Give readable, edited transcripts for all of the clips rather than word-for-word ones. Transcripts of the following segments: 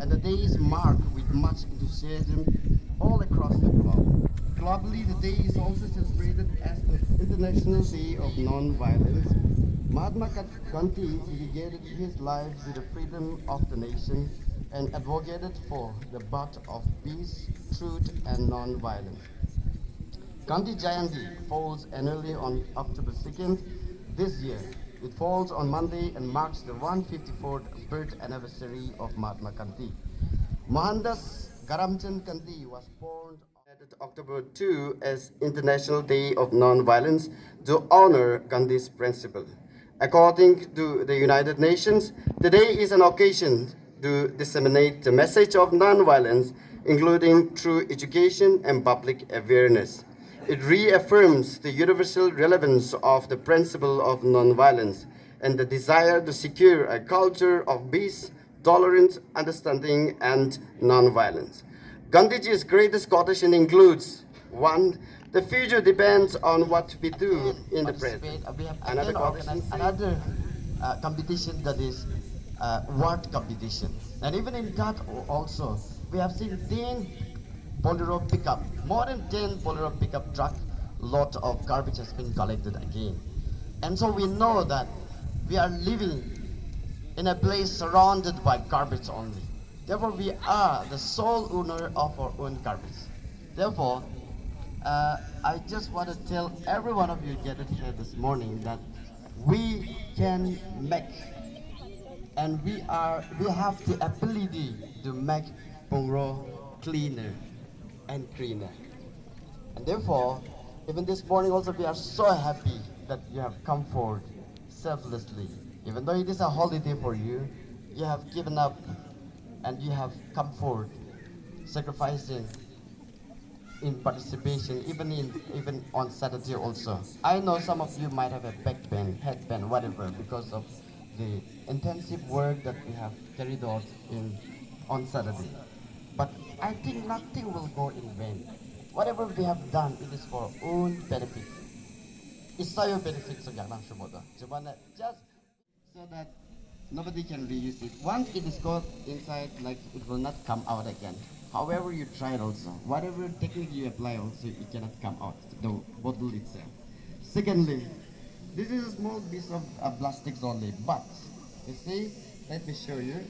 and the day is marked with much enthusiasm all across the globe. Globally, the day is also celebrated as the International Day of Non-Violence. Mahatma Gandhi dedicated his life to the freedom of the nation and advocated for the path of peace, truth, and non-violence. Gandhi Jayanti falls annually on October 2nd this year. It falls on Monday and marks the 154th birth anniversary of Mahatma Gandhi. Mohandas Karamchand Gandhi was born on October 2 as International Day of Non-Violence to honor Gandhi's principle. According to the United Nations, today is an occasion to disseminate the message of non-violence, including through education and public awareness. It reaffirms the universal relevance of the principle of nonviolence and the desire to secure a culture of peace, tolerance, understanding, and nonviolence. Gandhiji's greatest quotation includes: one, the future depends on what we do in the present. We have Another again quotation organized another competition, that is word competition. And even in that also, we have seen 10 Bolero pickup, more than 10 Bolero pickup truck, lot of garbage has been collected again. And so we know that we are living in a place surrounded by garbage only. Therefore, we are the sole owner of our own garbage. Therefore, I just want to tell every one of you gathered here this morning that we can make, and we have the ability to make Pungro cleaner and greener. And therefore, even this morning also, we are so happy that you have come forward selflessly. Even though it is a holiday for you, you have given up and you have come forward, sacrificing in participation, even on Saturday also. I know some of you might have a back pain, head pain, whatever, because of the intensive work that we have carried out on Saturday. But I think nothing will go in vain. Whatever we have done, it is for our own benefit. It's for your benefit, so just so that nobody can reuse it. Once it is got inside, like, it will not come out again. However you try it also, whatever technique you apply also, it cannot come out, the bottle itself. Secondly, this is a small piece of plastics only, but you see, let me show you.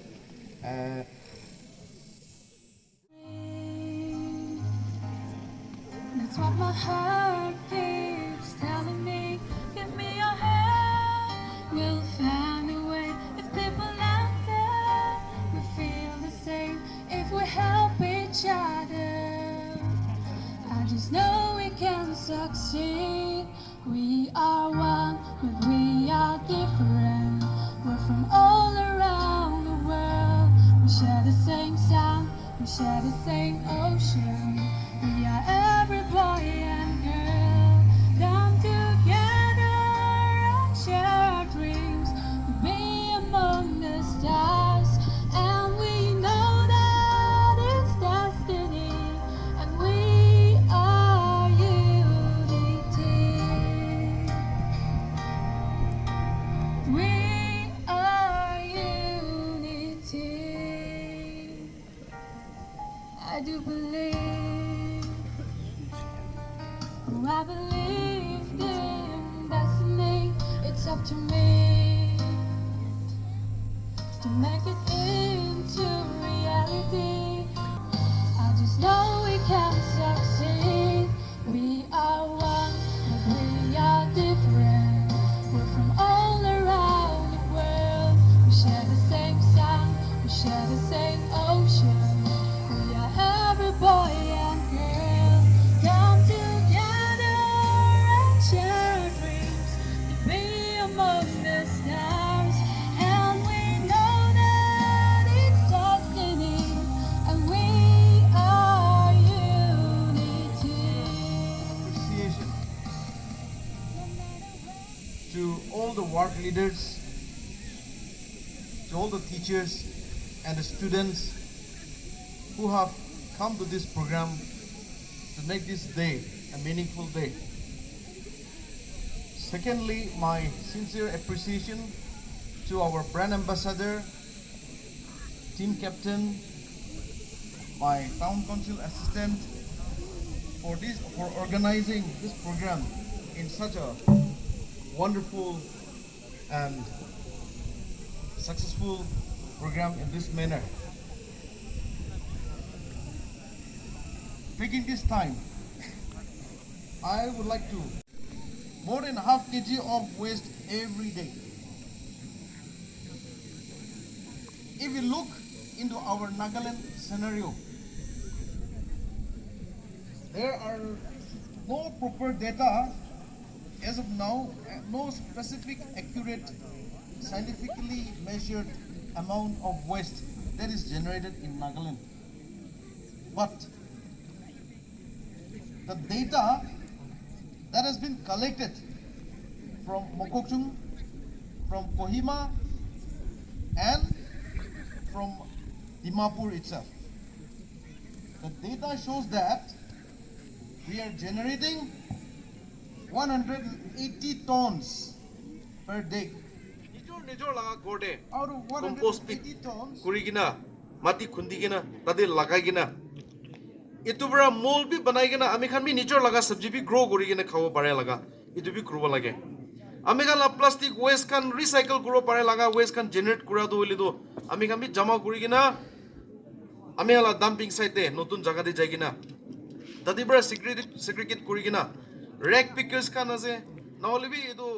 That's what my heart keeps telling me. Give me your hand, we'll find a way. If people out there will feel the same, if we help each other, I just know we can succeed. We are one, but we are different. We're from all around the world. We share the same sun, we share the same ocean. We are every boy and girl. Come together and share our dreams. To be among the stars. And we know that it's destiny. And we are unity. We are unity. I do believe. I believe in destiny. It's up to me to make it into reality. I just know we can succeed. We are one, but we are different. We're from all around the world. We share the same sun, we share the same ocean. We are every boy and girl. Come together and share our dreams to be among the stars. And we know that it's destiny, and we are unity. Appreciation to all the work leaders, to all the teachers and the students who have come to this program to make this day a meaningful day. Secondly, my sincere appreciation to our brand ambassador, team captain, my town council assistant for organizing this program in such a wonderful and successful program in this manner. Taking this time, I would like to more than half kg of waste every day. If we look into our Nagaland scenario, there are no proper data as of now, no specific, accurate, scientifically measured amount of waste that is generated in Nagaland. But the data that has been collected from Mokokchung, from Kohima, and from Dimapur itself. The data shows that we are generating 180 tons per day. Nijor laga gorde Out of compost pit 180 tons, kurigina mati khundigina tade lagaigina itubra mol bi banaigina ami khan bi nijor laga sabji bi grow kurigina khabo pare laga itu bi kruba lage ami khan la plastic waste kan recycle kuro pare laga waste kan generate kura do holi do ami khan bi jama kurigina ami hala dumping site te notun jaga de jaigina tade bra segregate kurigina rag pickers kan ase nahole bi itu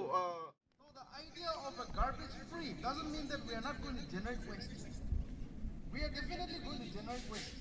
so the idea of a garbage free doesn't mean that we are not going to generate waste. We are definitely going to generate waste.